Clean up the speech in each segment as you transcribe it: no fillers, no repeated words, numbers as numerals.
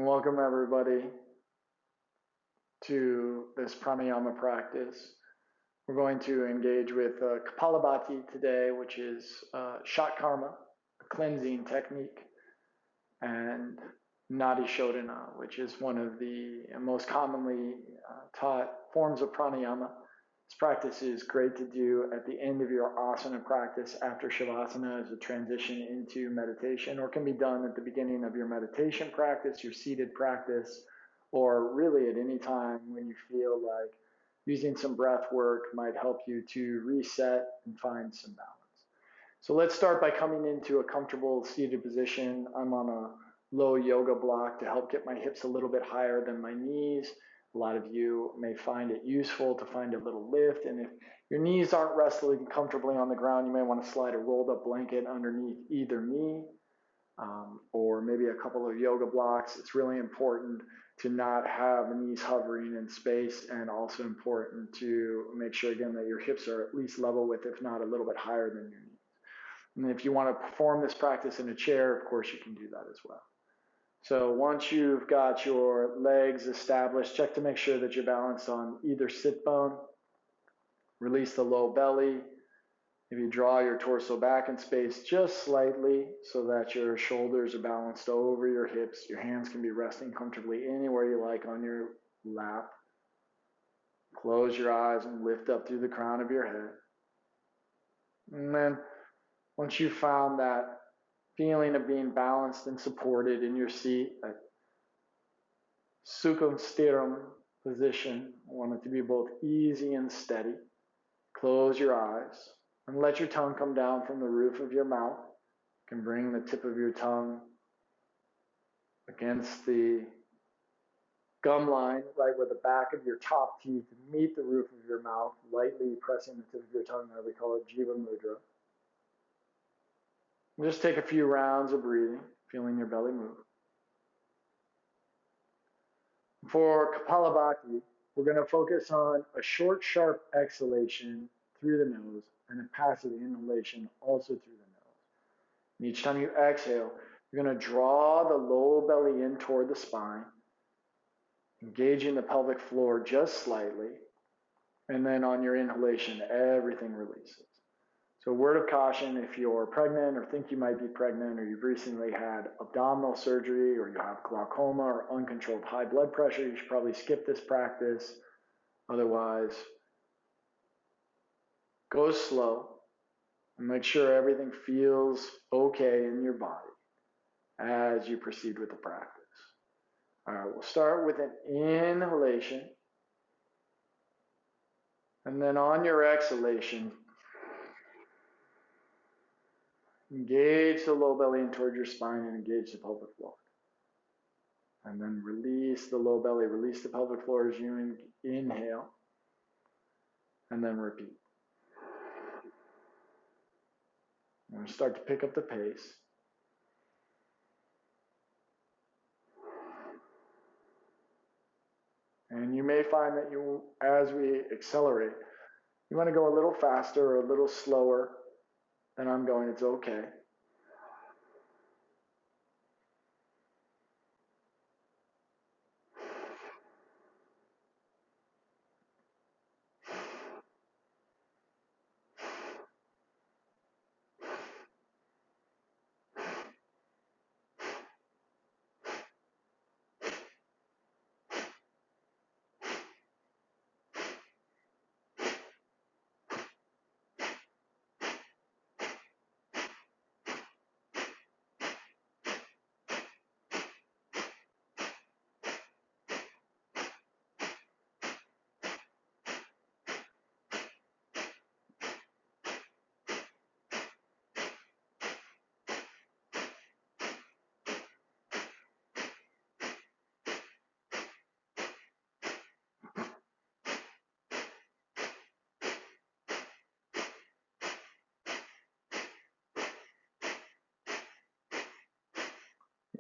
welcome everybody to this pranayama practice. We're going to engage with Kapalabhati today, which is shot karma, a cleansing technique, and Nadi Shodana, which is one of the most commonly taught forms of pranayama. This practice is great to do at the end of your asana practice after shavasana as a transition into meditation, or can be done at the beginning of your meditation practice, your seated practice, or really at any time when you feel like using some breath work might help you to reset and find some balance. So let's start by coming into a comfortable seated position. I'm on a low yoga block to help get my hips a little bit higher than my knees. A lot of you may find it useful to find a little lift, and if your knees aren't resting comfortably on the ground, you may want to slide a rolled up blanket underneath either knee, or maybe a couple of yoga blocks. It's really important to not have the knees hovering in space, and also important to make sure again that your hips are at least level with, if not a little bit higher than your knees. And if you want to perform this practice in a chair, of course you can do that as well. So once you've got your legs established, check to make sure that you're balanced on either sit bone. Release the low belly. Maybe draw your torso back in space just slightly so that your shoulders are balanced over your hips. Your hands can be resting comfortably anywhere you like on your lap. Close your eyes and lift up through the crown of your head. And then once you've found that feeling of being balanced and supported in your seat, that sukham stiram position, I want it to be both easy and steady. Close your eyes and let your tongue come down from the roof of your mouth. You can bring the tip of your tongue against the gum line, right where the back of your top teeth meet the roof of your mouth, lightly pressing the tip of your tongue there. We call it Jiva Mudra. Just take a few rounds of breathing, feeling your belly move. For Kapalabhati, we're going to focus on a short, sharp exhalation through the nose and a passive inhalation also through the nose. And each time you exhale, you're going to draw the low belly in toward the spine, engaging the pelvic floor just slightly, and then on your inhalation, everything releases. So word of caution, if you're pregnant or think you might be pregnant, or you've recently had abdominal surgery, or you have glaucoma or uncontrolled high blood pressure, you should probably skip this practice. Otherwise, go slow and make sure everything feels okay in your body as you proceed with the practice. All right, we'll start with an inhalation. And then on your exhalation, engage the low belly in toward your spine and engage the pelvic floor. And then release the low belly, release the pelvic floor as you inhale. And then repeat. I'm going to start to pick up the pace. And you may find that as we accelerate, you want to go a little faster or a little slower than I'm going. It's okay.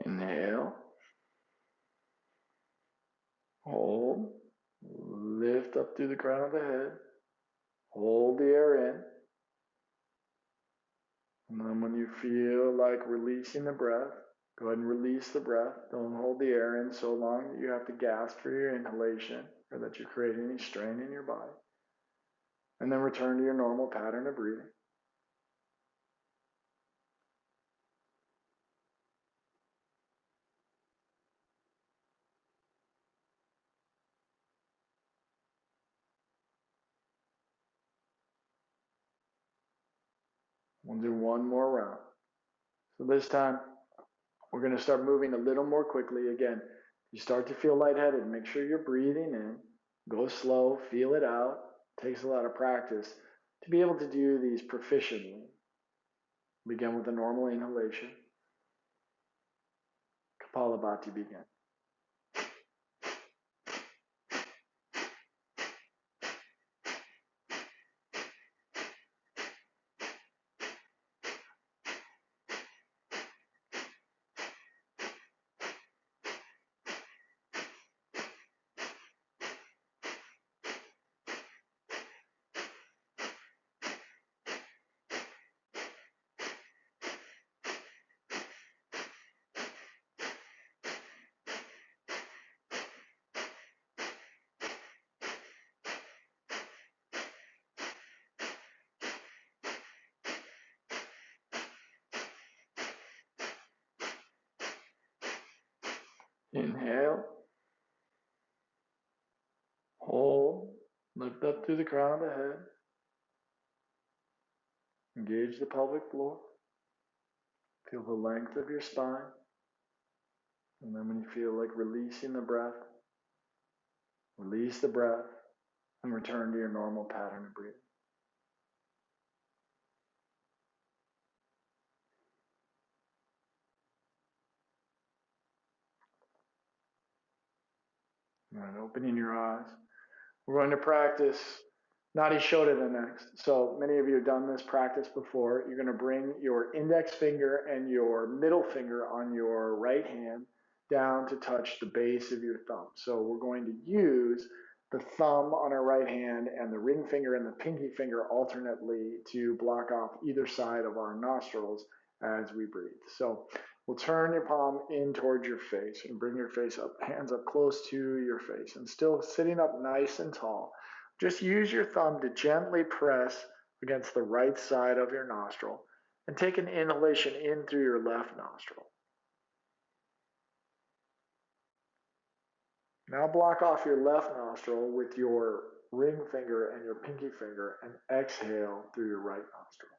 Inhale, hold, lift up through the crown of the head, hold the air in, and then when you feel like releasing the breath, Go ahead and release the breath. Don't hold the air in so long that you have to gasp for your inhalation or that you create any strain in your body. And then return to your normal pattern of breathing. We'll do one more round. So this time, we're going to start moving a little more quickly. Again, you start to feel lightheaded, make sure you're breathing in. Go slow, feel it out. It takes a lot of practice to be able to do these proficiently. Begin with a normal inhalation. Kapalabhati begin. Inhale. Hold. Lift up through the crown of the head. Engage the pelvic floor. Feel the length of your spine. And then when you feel like releasing the breath, release the breath and return to your normal pattern of breathing. All right, opening your eyes. We're going to practice Nadi Shodana next. So many of you have done this practice before. You're going to bring your index finger and your middle finger on your right hand down to touch the base of your thumb. So we're going to use the thumb on our right hand and the ring finger and the pinky finger alternately to block off either side of our nostrils as we breathe. So we'll turn your palm in towards your face and bring your face up, hands up close to your face, and still sitting up nice and tall. Just use your thumb to gently press against the right side of your nostril and take an inhalation in through your left nostril. Now block off your left nostril with your ring finger and your pinky finger and exhale through your right nostril.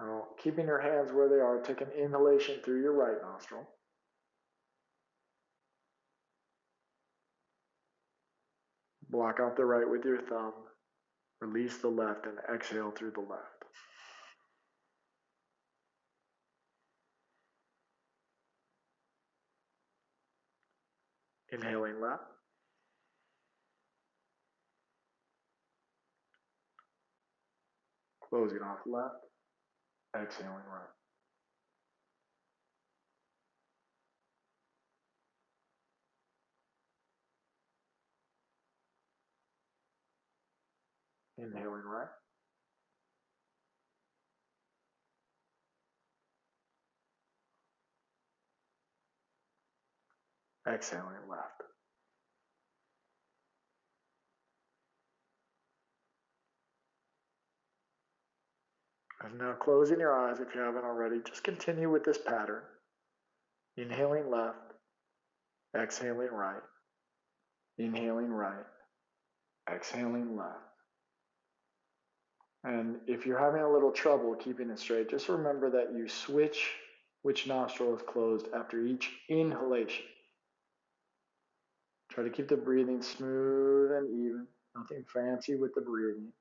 Now, keeping your hands where they are, take an inhalation through your right nostril. Block out the right with your thumb. Release the left and exhale through the left. Inhaling left. Closing off left. Exhaling right. Inhaling right. Exhaling left. And now closing your eyes if you haven't already. Just continue with this pattern. Inhaling left. Exhaling right. Inhaling right. Exhaling left. And if you're having a little trouble keeping it straight, just remember that you switch which nostril is closed after each inhalation. Try to keep the breathing smooth and even. Nothing fancy with the breathing.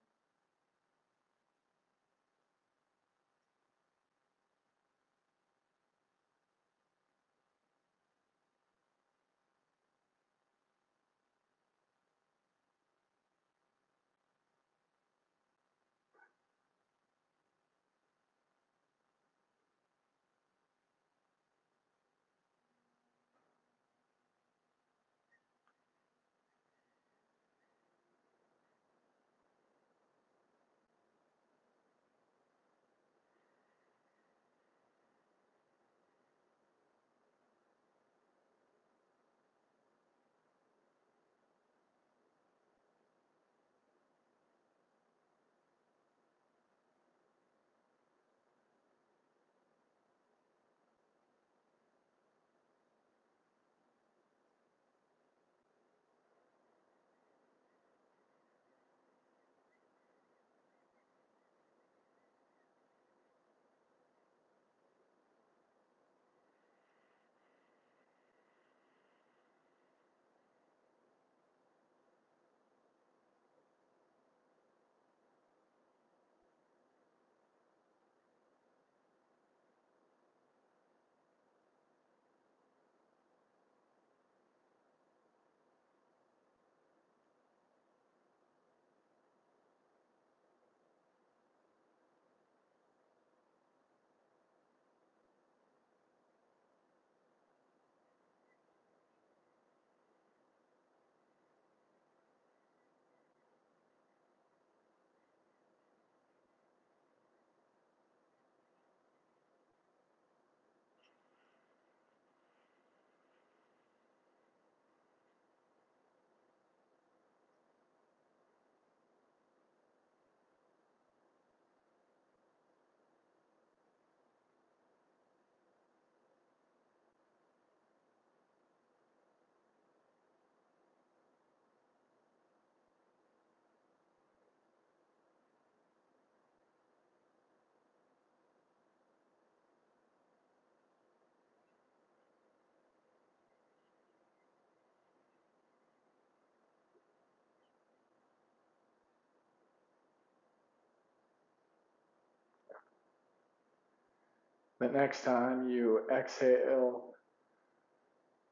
The next time you exhale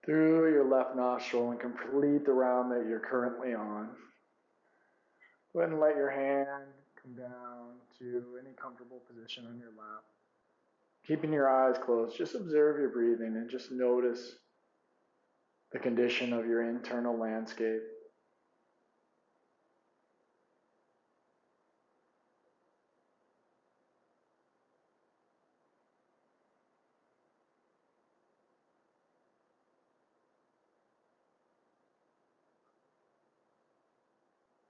through your left nostril and complete the round that you're currently on, go ahead and let your hand come down to any comfortable position on your lap. Keeping your eyes closed, just observe your breathing and just notice the condition of your internal landscape.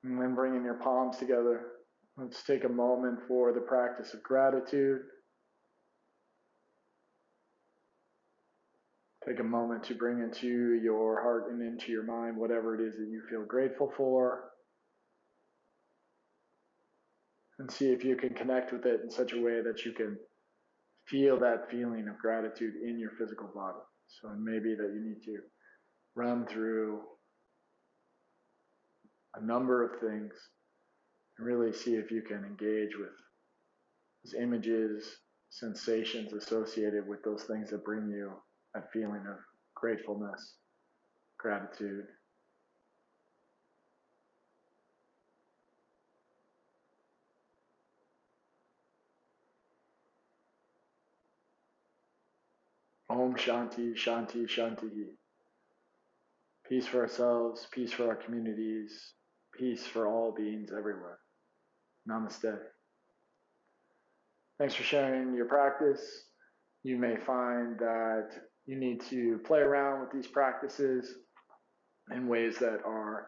And then bringing your palms together, let's take a moment for the practice of gratitude. Take a moment to bring into your heart and into your mind whatever it is that you feel grateful for. And see if you can connect with it in such a way that you can feel that feeling of gratitude in your physical body. So maybe that you need to run through a number of things and really see if you can engage with those images, sensations associated with those things that bring you that feeling of gratefulness, gratitude. Om Shanti, Shanti, Shanti. Peace for ourselves, peace for our communities, peace for all beings everywhere. Namaste. Thanks for sharing your practice. You may find that you need to play around with these practices in ways that are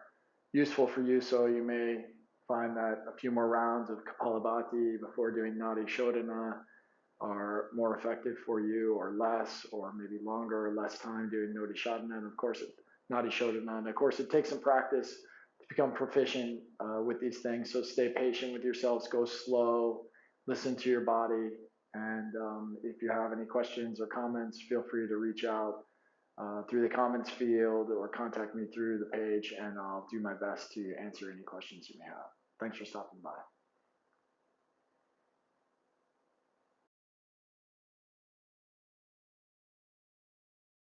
useful for you. So you may find that a few more rounds of Kapalabhati before doing Nadi Shodana are more effective for you, or less, or maybe longer or less time doing Nadi Shodana. And of course, Nadi Shodana. And of course, it takes some practice to become proficient with these things. So stay patient with yourselves, go slow, listen to your body. And if you have any questions or comments, feel free to reach out through the comments field or contact me through the page, and I'll do my best to answer any questions you may have. Thanks for stopping by.